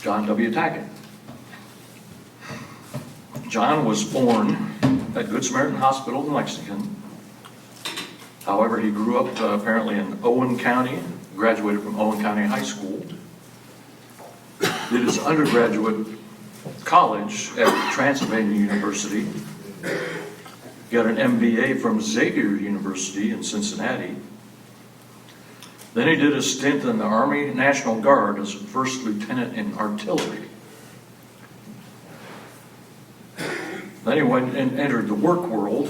John W. Tackett. John was born at Good Samaritan Hospital in Lexington. However, he grew up apparently in Owen County, graduated from Owen County High School, did his undergraduate college at Transylvania University, got an MBA from Xavier University in Cincinnati. Then he did a stint in the Army National Guard as a first lieutenant in artillery. Then he went and entered the work world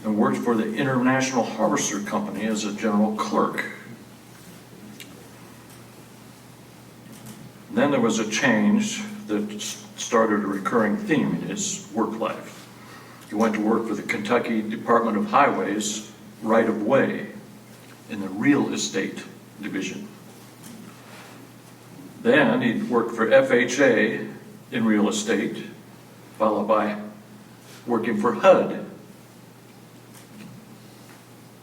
and worked for the International Harvester Company as a general clerk. Then there was a change that started a recurring theme in his work life. He went to work for the Kentucky Department of Highways right-of-way in the real estate division. Then he worked for FHA in real estate, followed by working for HUD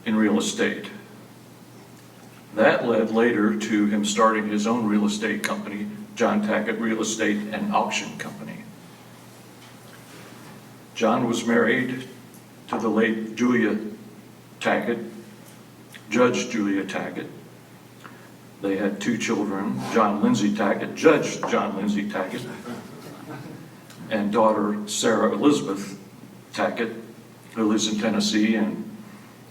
in real estate. That led later to him starting his own real estate company, John Tackett Real Estate and Auction Company. John was married to the late Julia Tackett, Judge Julia Tackett. They had two children, John Lindsay Tackett, Judge John Lindsay Tackett, and daughter Sarah Elizabeth Tackett, who lives in Tennessee, and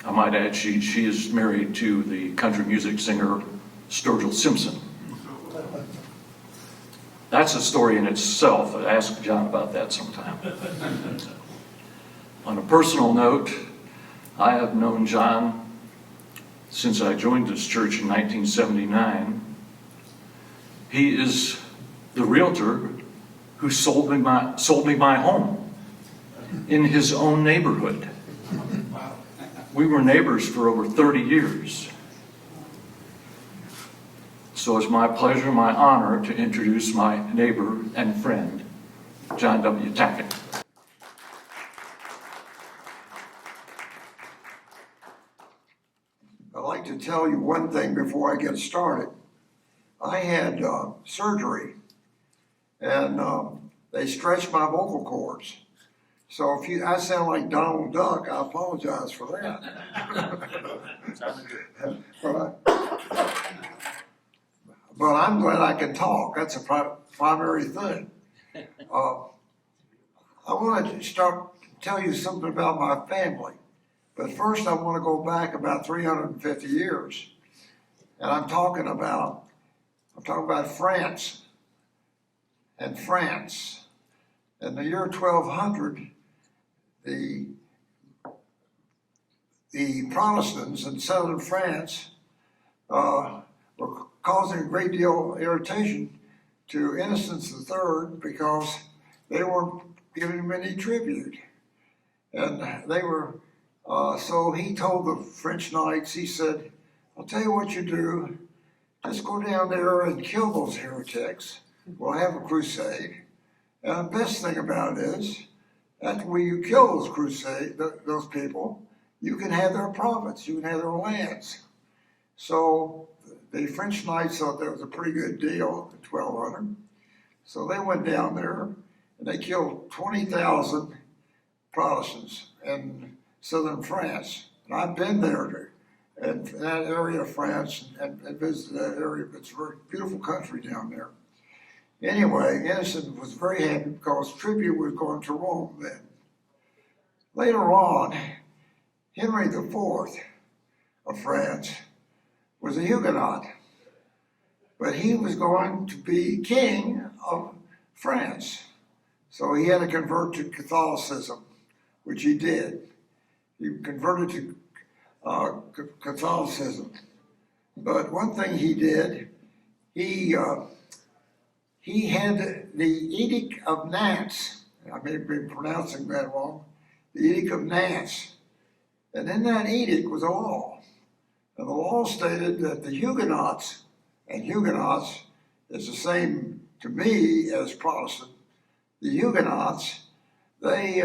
I might add she is married to the country music singer Sturgill Simpson. That's a story in itself. Ask John about that sometime. On a personal note, I have known John since I joined this church in 1979. He is the realtor who sold me my home in his own neighborhood. We were neighbors for over 30 years. So it's my pleasure, my honor to introduce my neighbor and friend, John W. Tackett. I'd like to tell you one thing before I get started. I had surgery, and they stretched my vocal cords. So if I sound like Donald Duck, I apologize for that. But I'm glad I can talk. That's a primary thing. I want to tell you something about my family. But first I want to go back about 350 years. And I'm talking about France. And France. In the year 1200, the Protestants in southern France were causing a great deal of irritation to Innocent III because they weren't giving him any tribute. And they were, so he told the French knights, he said, I'll tell you what you do, just go down there and kill those heretics. We'll have a crusade. And the best thing about it is, after you kill those people, you can have their profits, you can have their lands. So the French knights thought that was a pretty good deal in 1200. So they went down there and they killed 20,000 Protestants in southern France. And I've been there in that area of France and visited that area. It's a very beautiful country down there. Anyway, Innocent was very happy because tribute was going to Rome then. Later on, Henry IV of France was a Huguenot, but he was going to be king of France. So he had to convert to Catholicism, which he did. He converted to Catholicism. But one thing he did, he had the Edict of Nantes. I may be pronouncing that wrong. The Edict of Nantes. And in that edict was a law. And the law stated that the Huguenots, and Huguenots is the same to me as Protestant, the Huguenots, they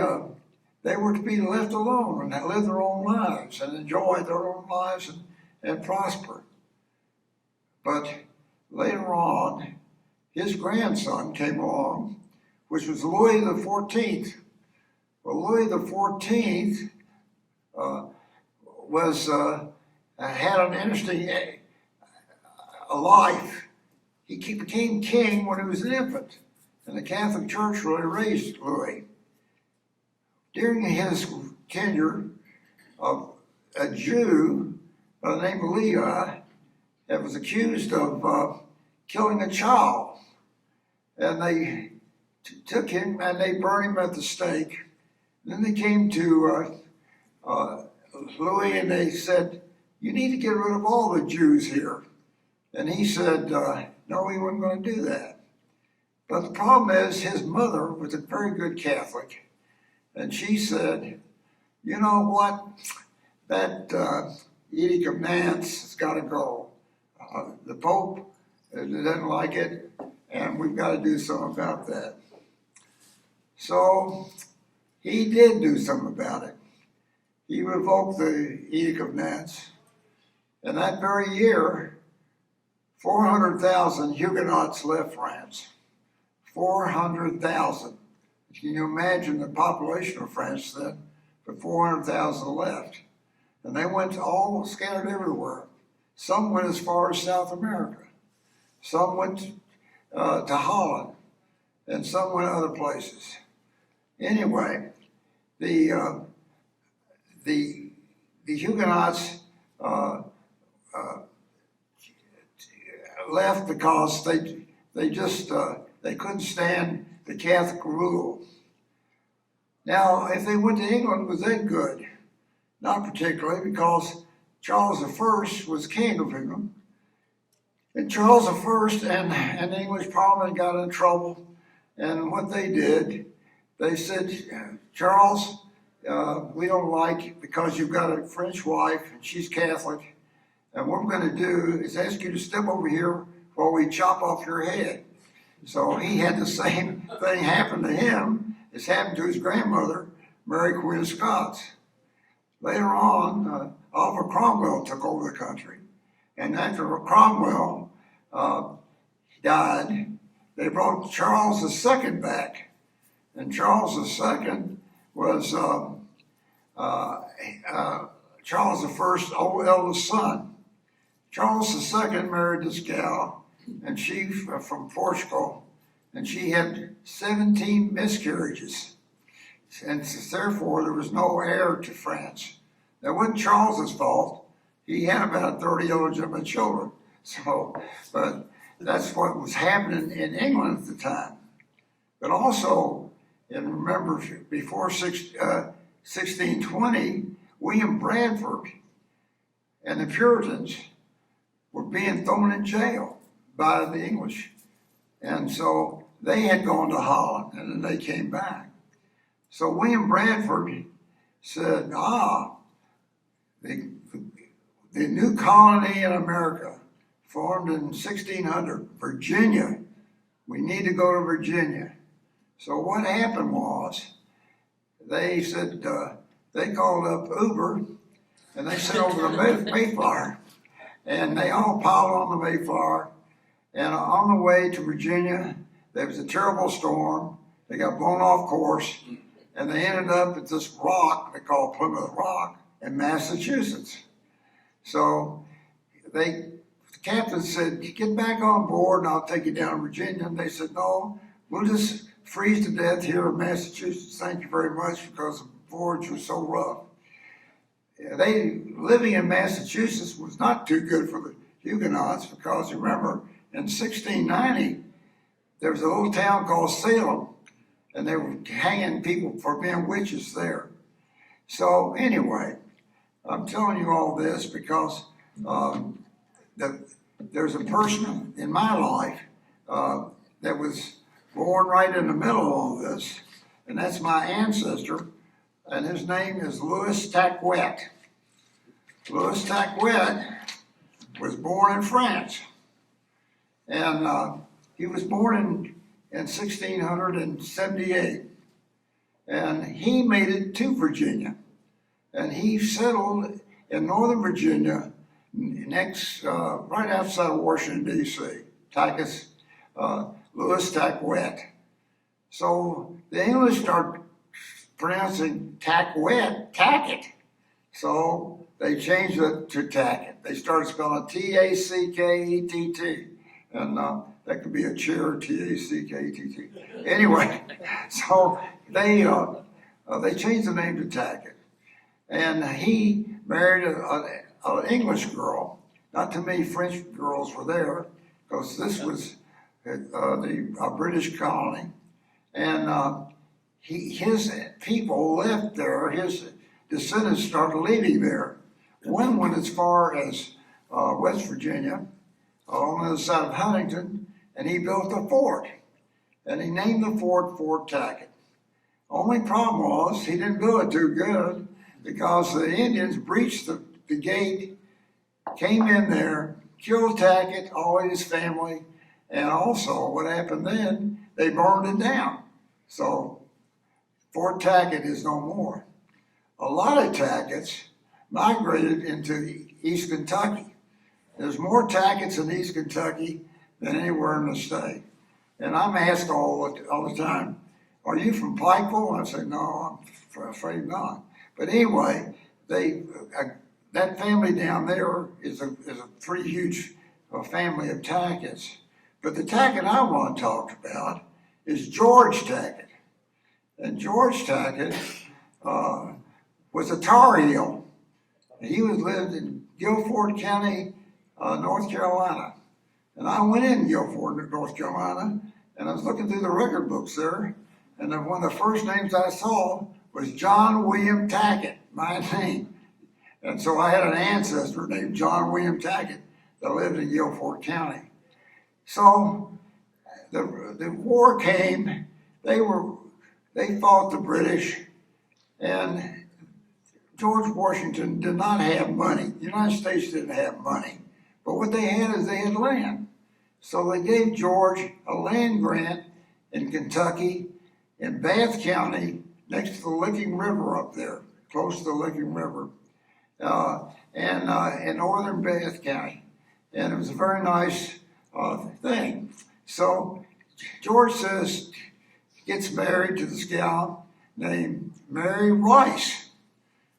were to be left alone and live their own lives and enjoy their own lives and prosper. But later on, his grandson came along, which was Louis the 14th. Well, Louis the 14th had an interesting life. He became king when he was an infant, and the Catholic Church really raised Louis. During his tenure, a Jew by the name of Levi that was accused of killing a child, and they took him and they burned him at the stake. Then they came to Louis and they said, "You need to get rid of all the Jews here." And he said, no, he wasn't going to do that. But the problem is his mother was a very good Catholic. And she said, "You know what? That Edict of Nantes has got to go. The Pope doesn't like it, and we've got to do something about that." So he did do something about it. He revoked the Edict of Nantes. And that very year, 400,000 Huguenots left France. 400,000. Can you imagine the population of France then? But 400,000 left. And they went all scattered everywhere. Some went as far as South America. Some went to Holland. And some went other places. Anyway, the Huguenots left because they couldn't stand the Catholic rule. Now, if they went to England, was that good? Not particularly, because Charles I was king of England. And Charles I and the English Parliament got in trouble. And what they did, they said, "Charles, we don't like it because you've got a French wife and she's Catholic. And what we're going to do is ask you to step over here while we chop off your head." So he had the same thing happen to him as happened to his grandmother, Mary Queen of Scots. Later on, Oliver Cromwell took over the country. And after Cromwell died, they brought Charles II back. And Charles II was Charles I's eldest son. Charles II married this gal, and she from Portugal, and she had 17 miscarriages. And therefore, there was no heir to France. That wasn't Charles's fault. He had about 30 illegitimate children. So, but that's what was happening in England at the time. But also, and remember, before 1620, William Bradford and the Puritans were being thrown in jail by the English. And so they had gone to Holland, and then they came back. So William Bradford said, the new colony in America formed in 1600, Virginia. We need to go to Virginia. So what happened was, they said, they called up Uber, and they sent over the Mayflower. And they all piled on the Mayflower. And on the way to Virginia, there was a terrible storm. They got blown off course. And they ended up at this rock they call Plymouth Rock in Massachusetts. So the captain said, "Get back on board and I'll take you down to Virginia." And they said, "No, we'll just freeze to death here in Massachusetts. Thank you very much," because the voyage was so rough. Living in Massachusetts was not too good for the Huguenots, because remember, in 1690, there was a little town called Salem, and they were hanging people for being witches there. So anyway, I'm telling you all this because there's a person in my life that was born right in the middle of all this, and that's my ancestor, and his name is Louis Tackett. Louis Tackett was born in France, and he was born in 1678, and he made it to Virginia, and he settled in Northern Virginia, right outside of Washington, D.C. Tackett's Louis Tackett. So the English start pronouncing Tackett. So they changed it to Tackett. They started spelling Tackett, and that could be a chair, Tackett. Anyway, so they changed the name to Tackett, and he married an English girl. Not too many French girls were there because this was a British colony, and his people left there. His descendants started leaving there. One went as far as West Virginia, on the other side of Huntington, and he built a fort. And he named the fort Fort Tackett. Only problem was he didn't build it too good because the Indians breached the gate, came in there, killed Tackett, all his family, and also what happened then, they burned it down. So Fort Tackett is no more. A lot of Tacketts migrated into East Kentucky. There's more Tacketts in East Kentucky than anywhere in the state. And I'm asked all the time, are you from Pikeville? And I say, no, I'm afraid not. But anyway, that family down there is a pretty huge family of Tacketts. But the Tackett I want to talk about is George Tackett. And George Tackett was a Tar Heel. He lived in Guilford County, North Carolina. And I went in Guilford, North Carolina, and I was looking through the record books there, and then one of the first names I saw was John William Tackett, my name. And so I had an ancestor named John William Tackett that lived in Guilford County. So the war came, they fought the British, and George Washington did not have money. The United States didn't have money. But what they had is they had land. So they gave George a land grant in Kentucky, in Bath County, next to the Licking River up there, close to the Licking River, and in northern Bath County. And it was a very nice thing. So George gets married to this gal named Mary Rice.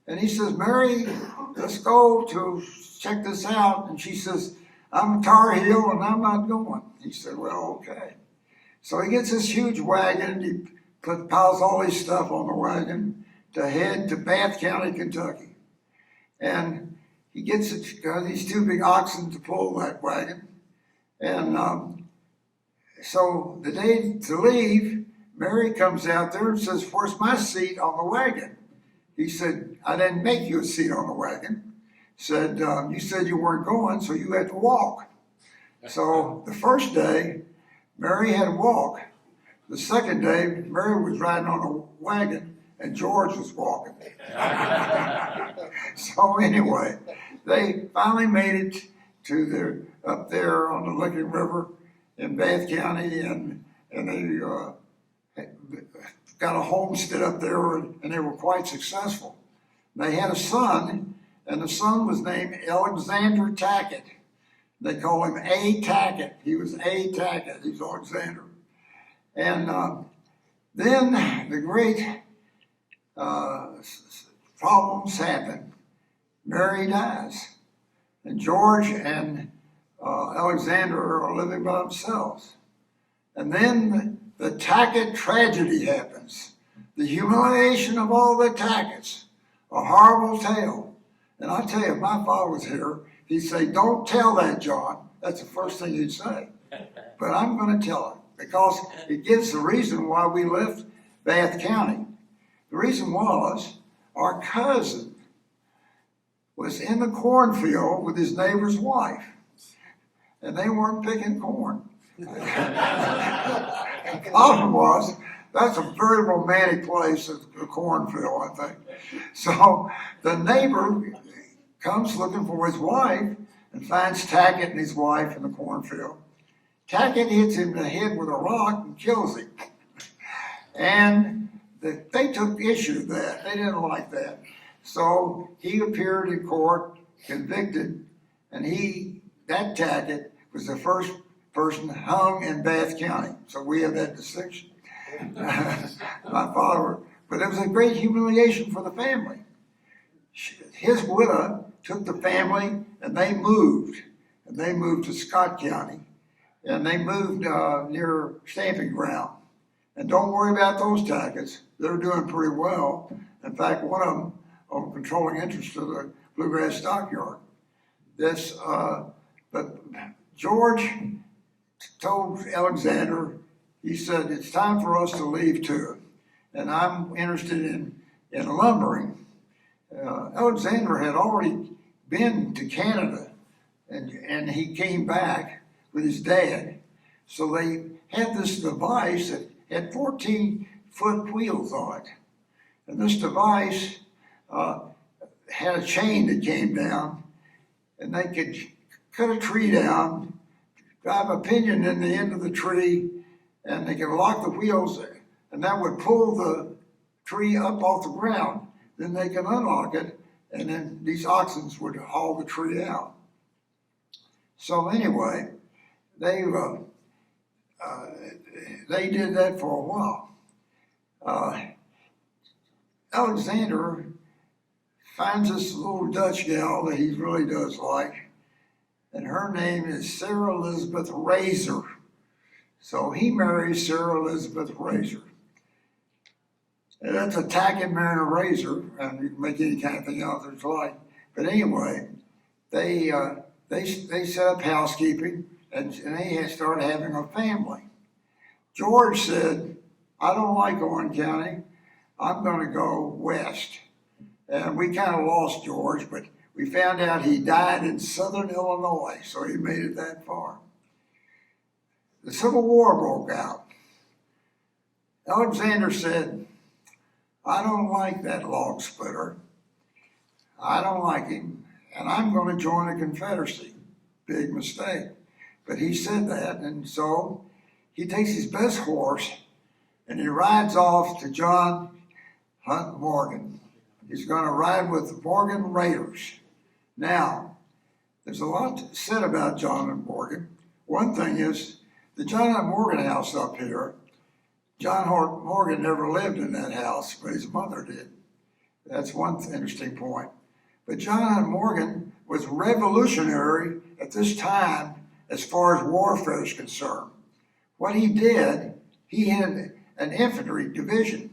And he says, Mary, let's go to check this out. And she says, I'm a Tar Heel and I'm not going. He said, well, okay. So he gets this huge wagon. He piles all his stuff on the wagon to head to Bath County, Kentucky. And he gets these two big oxen to pull that wagon. And so the day to leave, Mary comes out there and says, where's my seat on the wagon? He said, I didn't make you a seat on the wagon. Said, you said you weren't going, so you had to walk. So the first day, Mary had to walk. The second day, Mary was riding on a wagon and George was walking. So anyway, they finally made it to up there on the Licking River in Bath County, and they got a homestead up there, and they were quite successful. They had a son, and the son was named Alexander Tackett. They call him A. Tackett. He was A. Tackett. He's Alexander. And then the great problems happen. Mary dies, and George and Alexander are living by themselves. And then the Tackett tragedy happens. The humiliation of all the Tacketts. A horrible tale. And I tell you, if my father was here, he'd say, don't tell that, John. That's the first thing he'd say. But I'm going to tell it because it gives the reason why we left Bath County. The reason was our cousin was in the cornfield with his neighbor's wife, and they weren't picking corn. The problem was, that's a very romantic place, a cornfield, I think. So the neighbor comes looking for his wife and finds Tackett and his wife in the cornfield. Tackett hits him in the head with a rock and kills him. And they took issue with that. They didn't like that. So he appeared in court, convicted, and that Tackett was the first person hung in Bath County. So we have that distinction. My father, but it was a great humiliation for the family. His widow took the family and they moved. And they moved to Scott County. And they moved near Stamping Ground. And don't worry about those Tacketts. They're doing pretty well. In fact, one of them owned controlling interest of the Bluegrass Stockyard. But George told Alexander, he said, it's time for us to leave too. And I'm interested in lumbering. Alexander had already been to Canada and he came back with his dad. So they had this device that had 14-foot wheels on it. And this device had a chain that came down, and they could cut a tree down, drive a pinion in the end of the tree, and they could lock the wheels, and that would pull the tree up off the ground. Then they could unlock it, and then these oxen would haul the tree out. So anyway, they did that for a while. Alexander finds this little Dutch gal that he really does like, and her name is Sarah Elizabeth Razor. So he marries Sarah Elizabeth Razor. And that's a Tackett marrying a razor, and you can make any kind of thing out there you like. But anyway, they set up housekeeping, and they started having a family. George said, I don't like Owen County. I'm going to go west. And we kind of lost George, but we found out he died in southern Illinois, so he made it that far. The Civil War broke out. Alexander said, I don't like that log splitter. I don't like him, and I'm going to join the Confederacy. Big mistake. But he said that, and so he takes his best horse and he rides off to John Hunt Morgan. He's going to ride with the Morgan Raiders. Now, there's a lot said about John and Morgan. One thing is, the John Hunt Morgan house up here, John Hart Morgan never lived in that house, but his mother did. That's one interesting point. But John Hunt Morgan was revolutionary at this time as far as warfare is concerned. What he did, he had an infantry division,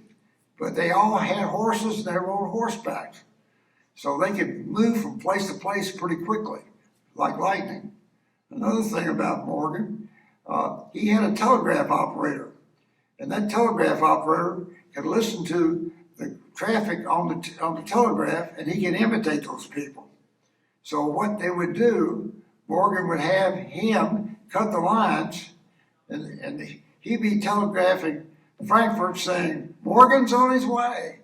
but they all had horses and they rode horseback. So they could move from place to place pretty quickly, like lightning. Another thing about Morgan, he had a telegraph operator. And that telegraph operator could listen to the traffic on the telegraph, and he could imitate those people. So what they would do, Morgan would have him cut the lines, and he'd be telegraphing Frankfurt saying, Morgan's on his way.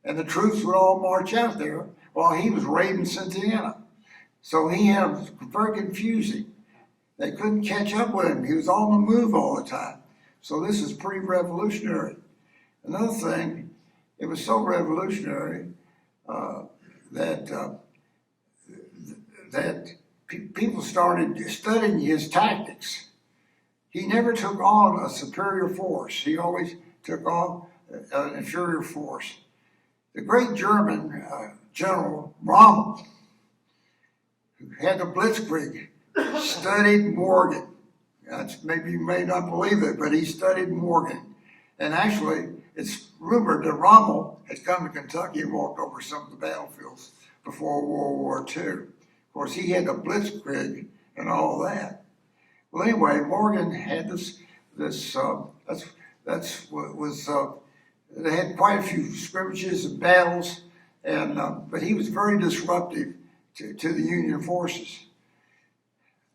And the troops would all march out there while he was raiding Cynthiana. So he had them very confusing. They couldn't catch up with him. He was on the move all the time. So this is pretty revolutionary. Another thing, it was so revolutionary that people started studying his tactics. He never took on a superior force. He always took on an inferior force. The great German General Rommel, who had the Blitzkrieg, studied Morgan. Maybe you may not believe it, but he studied Morgan. And actually, it's rumored that Rommel had come to Kentucky and walked over some of the battlefields before World War II. Of course, he had the Blitzkrieg and all that. Well, anyway, Morgan had they had quite a few skirmishes and battles, but he was very disruptive to the Union forces.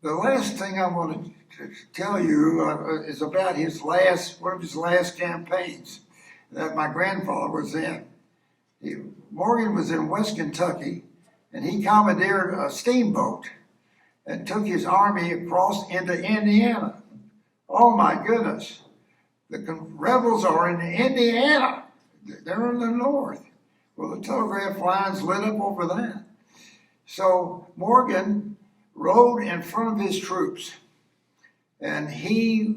The last thing I want to tell you is about one of his last campaigns that my grandfather was in. Morgan was in West Kentucky, and he commandeered a steamboat and took his army across into Indiana. Oh my goodness. The rebels are in Indiana. They're in the north. Well, the telegraph lines lit up over that. So Morgan rode in front of his troops. and he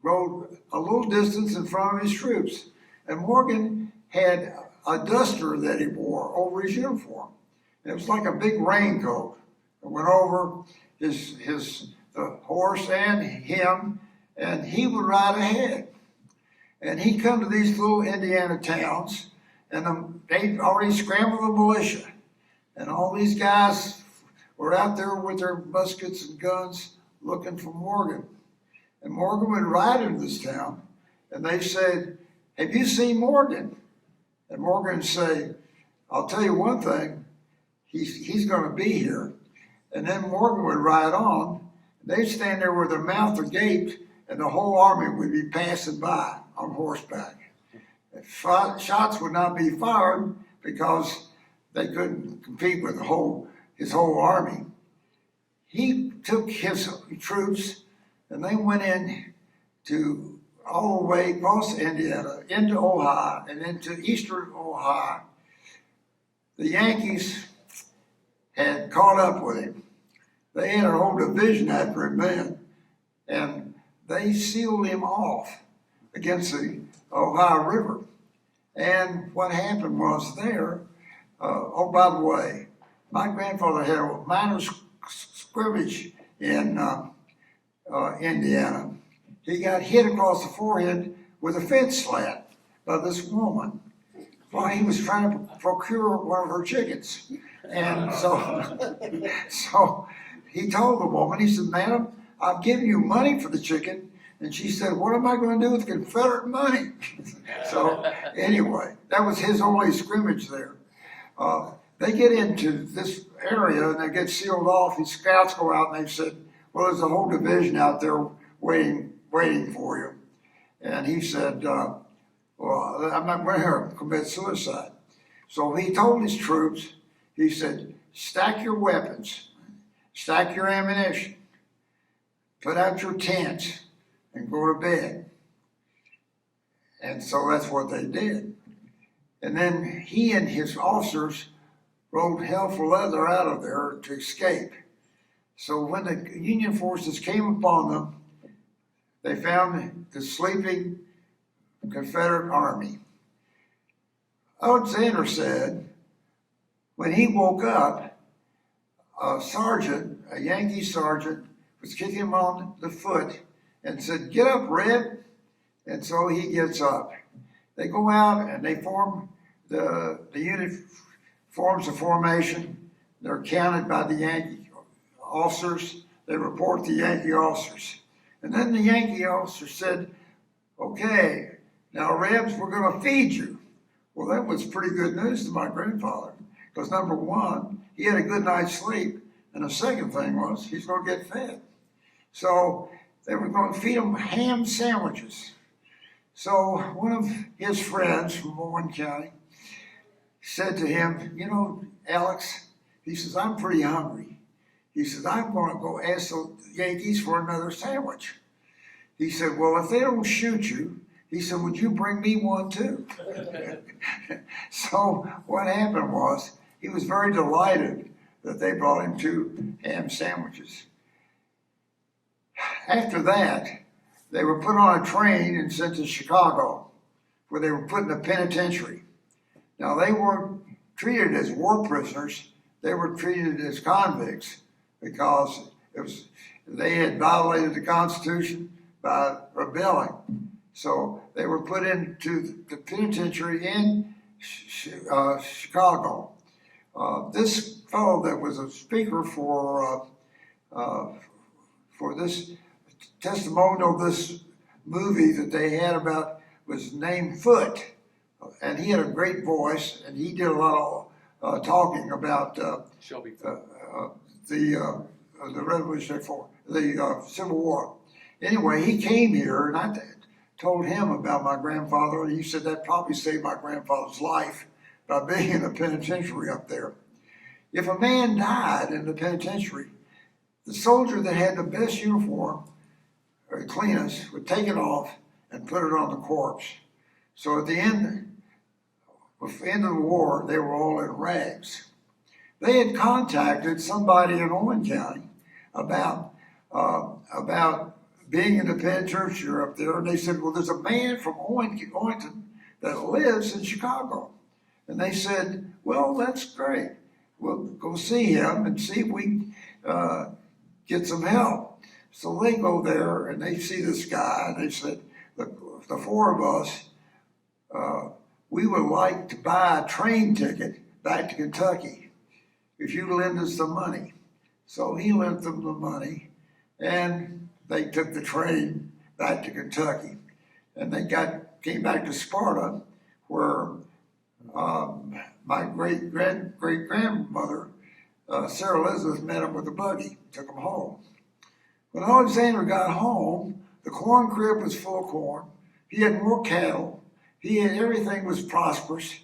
rode a little distance in front of his troops. And Morgan had a duster that he wore over his uniform. It was like a big raincoat. It went over the horse and him, and he would ride ahead. And he'd come to these little Indiana towns, and they'd already scrambled the militia. And all these guys were out there with their muskets and guns looking for Morgan. And Morgan would ride into this town, and they said, "Have you seen Morgan?" And Morgan would say, "I'll tell you one thing, he's going to be here." And then Morgan would ride on, and they'd stand there with their mouth agape, and the whole army would be passing by on horseback. Shots would not be fired because they couldn't compete with his whole army. He took his troops, and they went in to all the way across Indiana, into Ohio, and into eastern Ohio. The Yankees had caught up with him. They had a whole division after him then, and they sealed him off against the Ohio River. And what happened was there, oh, by the way, my grandfather had a minor scrimmage in Indiana. He got hit across the forehead with a fence slat by this woman while he was trying to procure one of her chickens. And so he told the woman, he said, "Madam, I've given you money for the chicken." And she said, "What am I going to do with Confederate money?" So anyway, that was his only scrimmage there. They get into this area and they get sealed off. His scouts go out and they said, "Well, there's a whole division out there waiting for you." And he said, "Well, I'm not going to commit suicide." So he told his troops, he said, "Stack your weapons, stack your ammunition, put out your tents, and go to bed." And so that's what they did. And then he and his officers rode hell for leather out of there to escape. So when the Union forces came upon them, they found the sleeping Confederate army. Alexander said when he woke up, a Yankee sergeant, was kicking him on the foot and said, "Get up, Red." And so he gets up. They go out and they form, the unit forms a formation. They're counted by the Yankee officers. They report the Yankee officers. And then the Yankee officer said, "Okay, now Rebs, we're going to feed you." Well, that was pretty good news to my grandfather, because number one, he had a good night's sleep, and the second thing was he's going to get fed. So they were going to feed him ham sandwiches. So one of his friends from Owen County said to him, "You know, Alex," he says, "I'm pretty hungry." He says, "I'm going to go ask the Yankees for another sandwich." He said, "Well, if they don't shoot you," he said, "would you bring me one too?" So what happened was he was very delighted that they brought him 2 ham sandwiches. After that, they were put on a train and sent to Chicago, where they were put in a penitentiary. Now, they weren't treated as war prisoners. They were treated as convicts because they had violated the Constitution by rebelling. So they were put into the penitentiary in Chicago. This fellow that was a speaker for this testimonial, this movie that they had about, was named Foote, and he had a great voice, and he did a lot of talking about Shelby. the Revolutionary War, the Civil War. Anyway, he came here, and I told him about my grandfather, and he said that probably saved my grandfather's life by being in the penitentiary up there. If a man died in the penitentiary, the soldier that had the best uniform, or the cleanest, would take it off and put it on the corpse. So at the end of the war, they were all in rags. They had contacted somebody in Owen County about being in the penitentiary up there, and they said, well, there's a man from Owenton that lives in Chicago. And they said, well, that's great. We'll go see him and see if we get some help. So they go there and they see this guy, and they said, the four of us, we would like to buy a train ticket back to Kentucky if you lend us the money. So he lent them the money, and they took the train back to Kentucky. And they came back to Sparta, where my great-grandmother, Sarah Elizabeth, met him with a buggy, took him home. When Alexander got home, the corn crib was full of corn. He had more cattle. Everything was prosperous.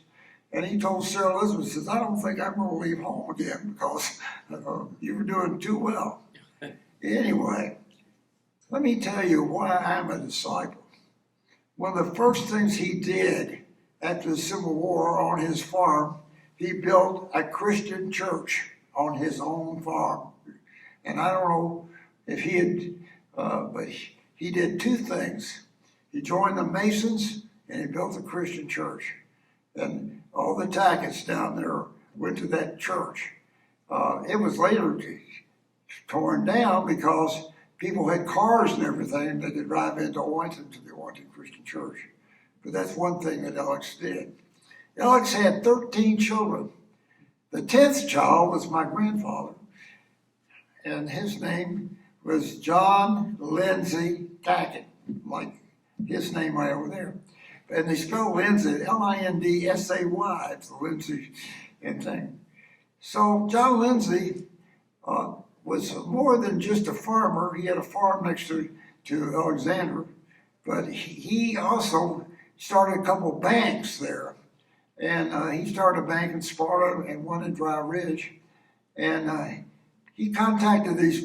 And he told Sarah Elizabeth, says, I don't think I'm going to leave home again because you were doing too well. Anyway, let me tell you why I'm a disciple. One of the first things he did after the Civil War on his farm, he built a Christian church on his own farm. And I don't know if he had, but he did two things. He joined the Masons and he built a Christian church. And all the Tacketts down there went to that church. It was later torn down because people had cars and everything. They could drive into Owenton to the Owenton Christian Church. But that's one thing that Alex did. Alex had 13 children. The 10th child was my grandfather. And his name was John Lindsay Tackett, like his name right over there. And they spell Lindsay, Lindsay, it's the Lindsay and thing. So John Lindsay was more than just a farmer. He had a farm next to Alexander, but he also started a couple of banks there. And he started a bank in Sparta and one in Dry Ridge. And he contacted this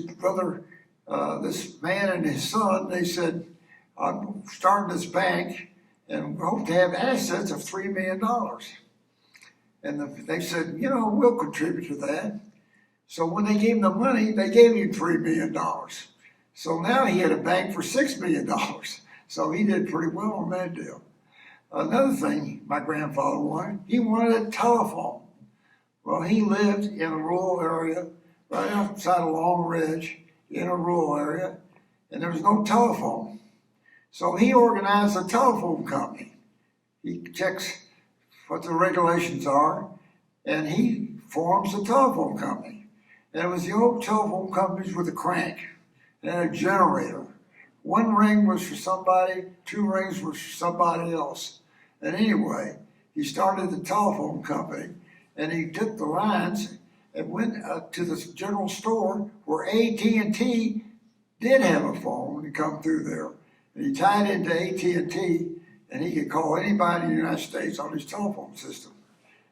man and his son. They said, I'm starting this bank and we hope to have assets of $3 million. And they said, we'll contribute to that. So when they gave him the money, they gave him $3 million. So now he had a bank for $6 million. So he did pretty well on that deal. Another thing my grandfather wanted, he wanted a telephone. Well, he lived in a rural area, right outside of Long Ridge, in a rural area, and there was no telephone. So he organized a telephone company. He checks what the regulations are, and he forms a telephone company. And it was the old telephone companies with a crank and a generator. One ring was for somebody, two rings were for somebody else. And anyway, he started the telephone company, and he took the lines and went up to the general store where AT&T did have a phone to come through there. And he tied into AT&T, and he could call anybody in the United States on his telephone system.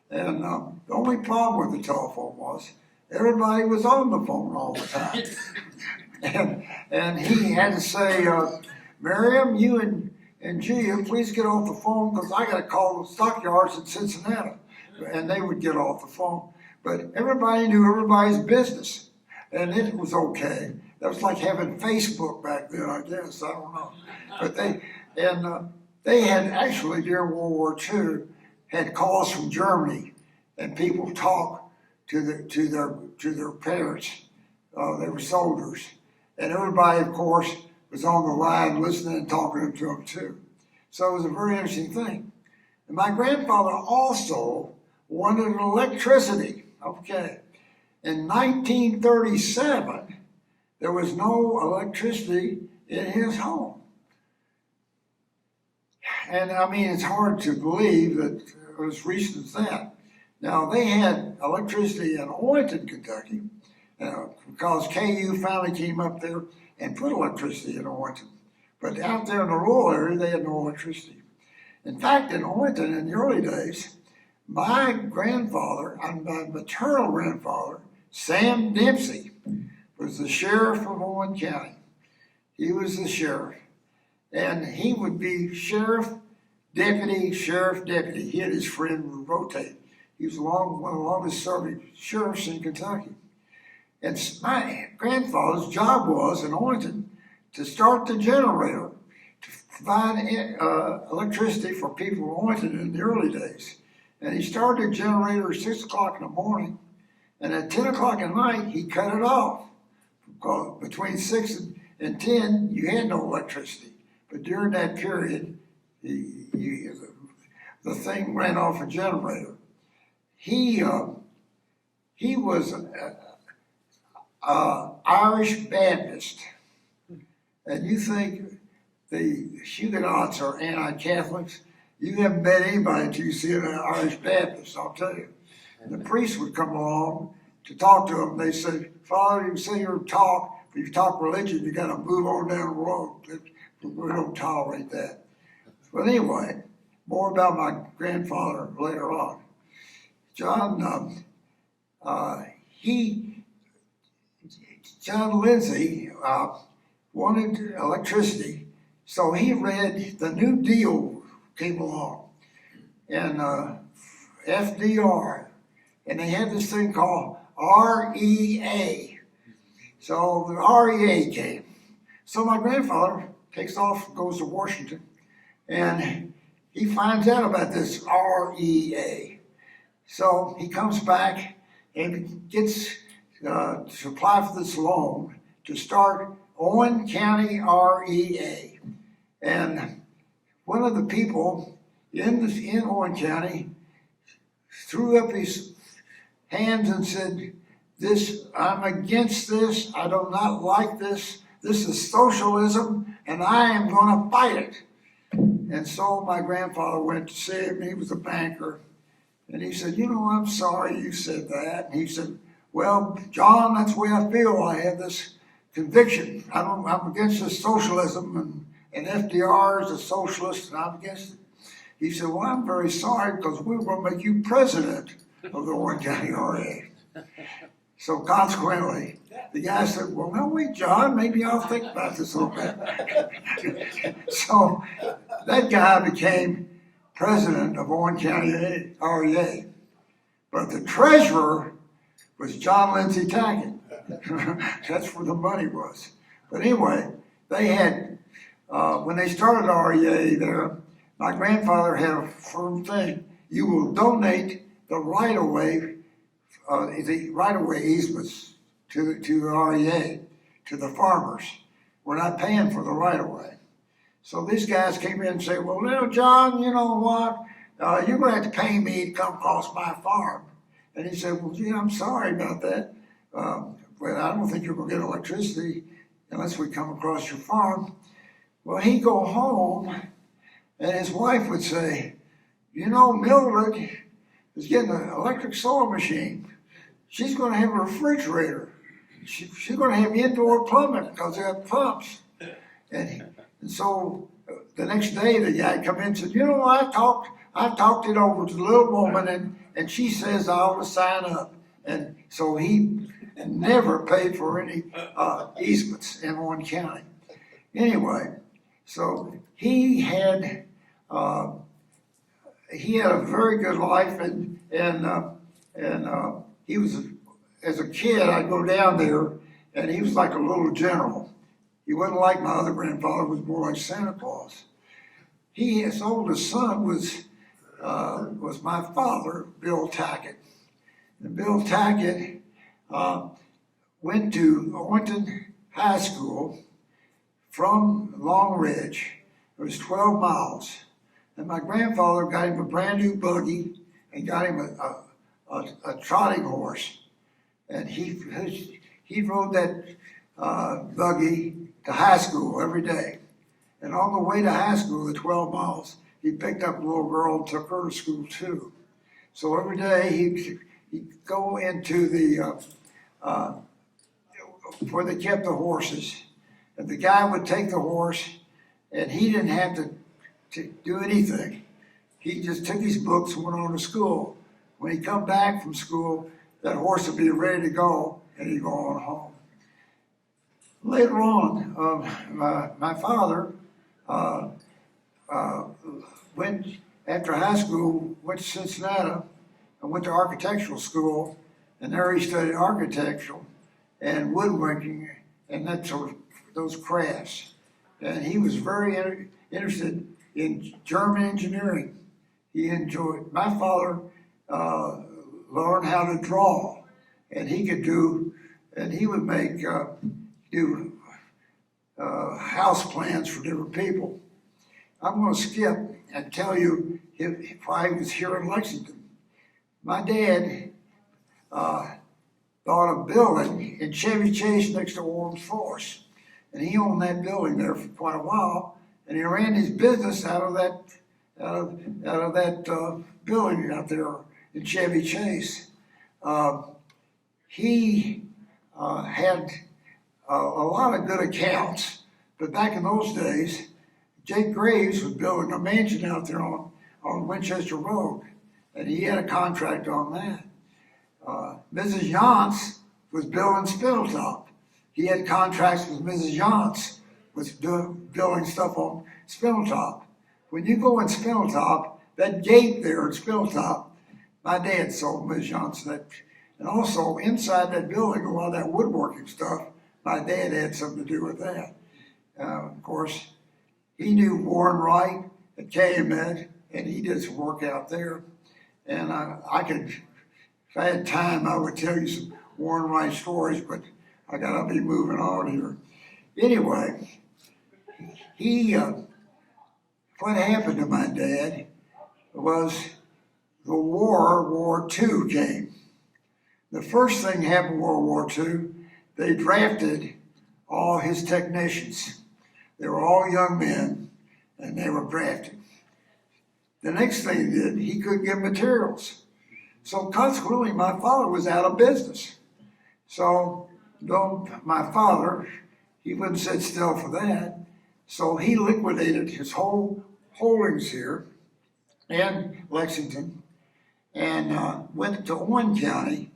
And the only problem with the telephone was everybody was on the phone all the time. and he had to say, Miriam, you and Gia, please get off the phone because I got to call the stockyards in Cincinnati. And they would get off the phone. But everybody knew everybody's business, and it was okay. That was like having Facebook back then, I guess. I don't know. But they had actually during World War II had calls from Germany, and people talked to their parents. They were soldiers, and everybody, of course, was on the line listening and talking to them too. So it was a very interesting thing. And my grandfather also wanted electricity. Okay, in 1937, there was no electricity in his home. And I mean, it's hard to believe that it was recent as that. Now, they had electricity in Owenton, Kentucky, because KU finally came up there and put electricity in Owenton. But out there in the rural area, they had no electricity. In fact, in Owenton, in the early days, my grandfather, my maternal grandfather, Sam Dempsey, was the sheriff of Owen County. He was the sheriff. And he would be sheriff, deputy, sheriff, deputy. He and his friend would rotate. He was one of the longest serving sheriffs in Kentucky. And my grandfather's job was in Owenton to start the generator to provide electricity for people who wanted it in the early days. And he started the generator at 6 o'clock in the morning, and at 10 o'clock at night, he cut it off. Because between 6 and 10, you had no electricity. But during that period, the thing ran off a generator. He was Irish Baptist. And you think the Huguenots are anti-Catholics? You haven't met anybody until you see an Irish Baptist, I'll tell you. And the priest would come along to talk to him. They said, Father, you say you talk, but you talk religion, you got to move on down the road. We don't tolerate that. But anyway, more about my grandfather later on. John Lindsay wanted electricity, so he read the New Deal came along, and FDR, and they had this thing called REA. So the REA came. So my grandfather takes off, goes to Washington, and he finds out about this REA. So he comes back and gets to apply for this loan to start Owen County REA. And one of the people in Owen County threw up his hands and said, I'm against this, I do not like this is socialism, and I am going to fight it. And so my grandfather went to see him, he was a banker, and he said, I'm sorry you said that. And he said, well, John, that's the way I feel. I have this conviction. I'm against this socialism, and FDR is a socialist, and I'm against it. He said, well, I'm very sorry, because we were going to make you president of the Orange County RA. So consequently, the guy said, well, no, wait, John, maybe I'll think about this a little bit. So that guy became president of Orange County REA. But the treasurer was John Lindsay Tackett. That's where the money was. But anyway, they had, when they started REA there, my grandfather had a firm thing. You will donate the right-of-way easements to REA, to the farmers. We're not paying for the right-of-way. So these guys came in and said, well, now, John, you know what? You're going to have to pay me to come across my farm. And he said, well, gee, I'm sorry about that. But I don't think you're going to get electricity unless we come across your farm. Well, he'd go home, and his wife would say, Mildred is getting an electric sewing machine. She's going to have a refrigerator. She's going to have indoor plumbing because they have pumps. And so the next day, the guy come in and said, I talked it over to the little woman, and she says I ought to sign up. And so he never paid for any easements in Owen County. Anyway, so he had a very good life, and he was, as a kid, I'd go down there, and he was like a little general. He wasn't like my other grandfather, was more like Santa Claus. His oldest son was my father, Bill Tackett. And Bill Tackett went to Owenton High School from Long Ridge. It was 12 miles. And my grandfather got him a brand new buggy and got him a trotting horse. And he rode that buggy to high school every day. And on the way to high school, the 12 miles, he picked up a little girl and took her to school too. So every day he'd go into the, where they kept the horses. And the guy would take the horse, and he didn't have to do anything. He just took his books and went on to school. When he'd come back from school, that horse would be ready to go, and he'd go on home. Later on, my father went, after high school, went to Cincinnati and went to architectural school, and there he studied architecture and woodworking and that sort of those crafts. And he was very interested in German engineering. He enjoyed, my father learned how to draw, and he could do, and he would make, do house plans for different people. I'm going to skip and tell you why he was here in Lexington. My dad bought a building in Chevy Chase next to Orms Force, and he owned that building there for quite a while, and he ran his business out of that building out there in Chevy Chase. He had a lot of good accounts, but back in those days, Jake Graves was building a mansion out there on Winchester Road, and he had a contract on that. Mrs. Yance was building Spindletop. He had contracts with Mrs. Yance, was building stuff on Spindletop. When you go in Spindletop, that gate there in Spindletop, my dad sold Mrs. Yance that. And also inside that building, a lot of that woodworking stuff, my dad had something to do with that. Of course, he knew Warren Wright at KMed, and he did some work out there. And I could, if I had time, I would tell you some Warren Wright stories, but I gotta be moving on here. Anyway, what happened to my dad was the World War II came. The first thing happened in World War II, they drafted all his technicians. They were all young men, and they were drafted. The next thing he did, he couldn't get materials. So consequently, my father was out of business. So my father, he wouldn't sit still for that. So he liquidated his whole holdings here in Lexington and went to Owen County,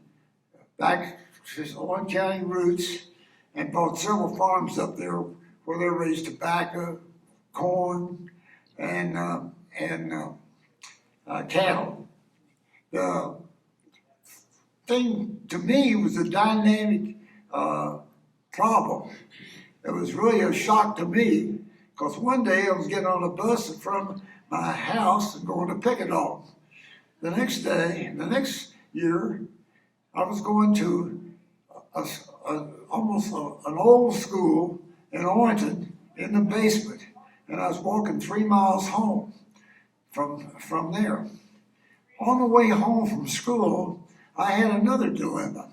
back to his Owen County roots, and bought several farms up there where they raised tobacco, corn, and cattle. The thing to me was a dynamic problem. It was really a shock to me because one day I was getting on a bus in front of my house and going to Pickadall. The next year, I was going to almost an old school in Orrington in the basement, and I was walking 3 miles home from there. On the way home from school, I had another dilemma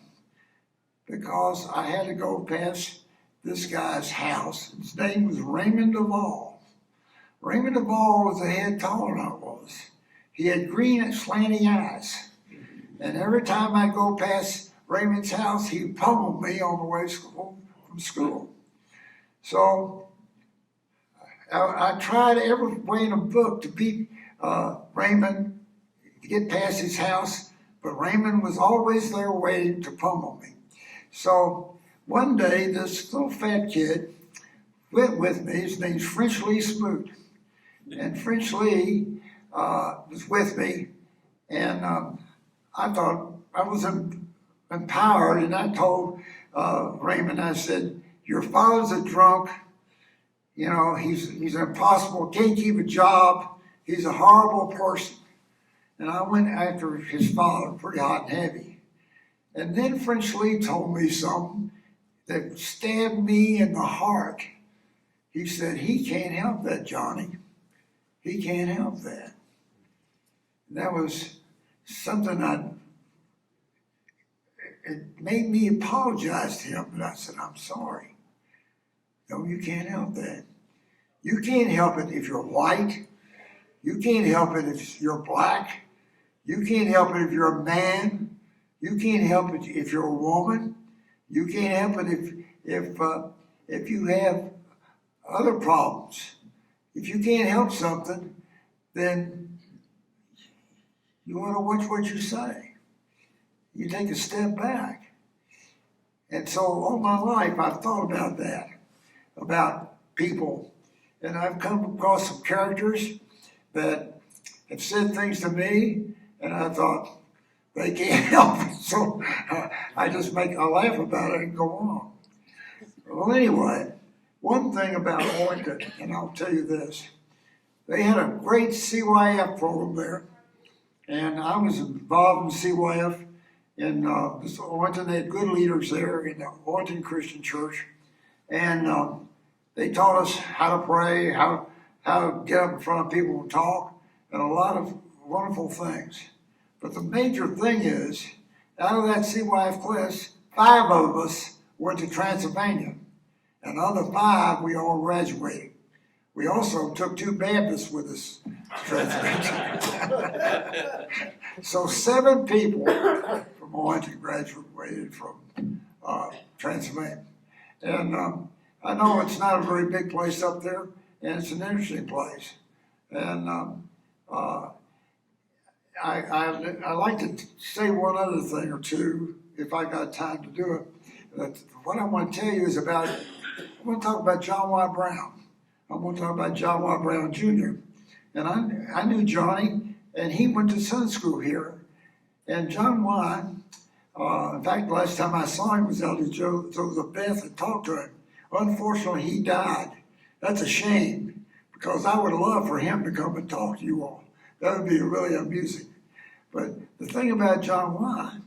because I had to go past this guy's house. His name was Raymond Duvall. Raymond Duvall was a head taller than I was. He had green and slanty eyes. And every time I go past Raymond's house, he'd pummel me on the way from school. So I tried every way in the book to beat Raymond, to get past his house, but Raymond was always there waiting to pummel me. So one day, this little fat kid went with me. His name's French Lee Smoot. And French Lee was with me, and I thought I was empowered, and I told Raymond, I said, your father's a drunk, you know, he's impossible, can't keep a job, he's a horrible person. And I went after his father pretty hot and heavy. And then French Lee told me something that stabbed me in the heart. He said, he can't help that, Johnny. He can't help that. And that was something it made me apologize to him, but I said, I'm sorry. No, you can't help that. You can't help it if you're white. You can't help it if you're black. You can't help it if you're a man. You can't help it if you're a woman. You can't help it if you have other problems. If you can't help something, then you want to watch what you say. You take a step back. And so all my life I've thought about that, about people. And I've come across some characters that have said things to me, and I thought, they can't help it. So I laugh about it and go on. Well, anyway, One thing about Owington, and I'll tell you this, they had a great CYF program there, and I was involved in CYF in Owington. They had good leaders there in the Owington Christian Church, and they taught us how to pray, how to get up in front of people and talk, and a lot of wonderful things. But the major thing is, out of that CYF class, 5 of us went to Transylvania, and the other 5, we all graduated. We also took 2 Baptists with us to Transylvania. So 7 people from Owington graduated from Transylvania. And I know it's not a very big place up there, and it's an interesting place. And I like to say one other thing or two, if I got time to do it. What I want to tell you is I want to talk about John Y. Brown. I want to talk about John Y. Brown Jr. And I knew Johnny, and he went to Sunday school here. And John Y., in fact, the last time I saw him was Elder Joseph Beth and talked to him. Unfortunately, he died. That's a shame, because I would love for him to come and talk to you all. That would be really amusing. But the thing about John Y.,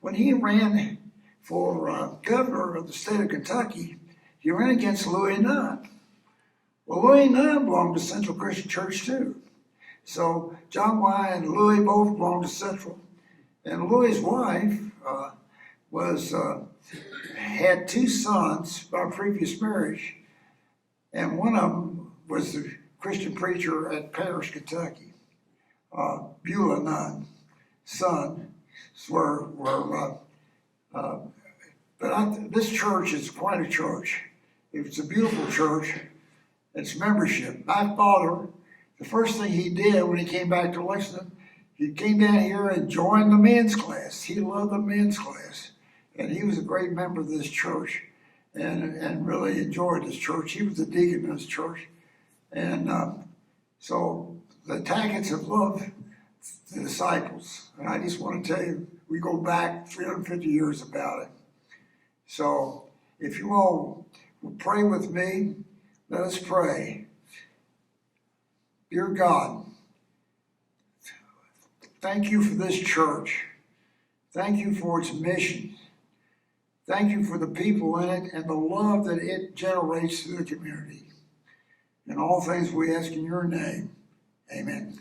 when he ran for governor of the state of Kentucky, he ran against Louis Nunn. Well, Louis Nunn belonged to Central Christian Church too. So John Y. and Louis both belonged to Central. And Louis's wife had 2 sons by a previous marriage, and one of them was the Christian preacher at Paris, Kentucky, Beulah Nunn's son. This church is quite a church. It's a beautiful church. It's membership. My father, the first thing he did when he came back to Lexington, he came down here and joined the men's class. He loved the men's class. And he was a great member of this church and really enjoyed this church. He was the deacon of this church. And so the Tacketts have loved the disciples. And I just want to tell you, we go back 350 years about it. So if you all will pray with me, let us pray. Dear God, thank you for this church. Thank you for its mission. Thank you for the people in it and the love that it generates through the community. In all things we ask in your name. Amen.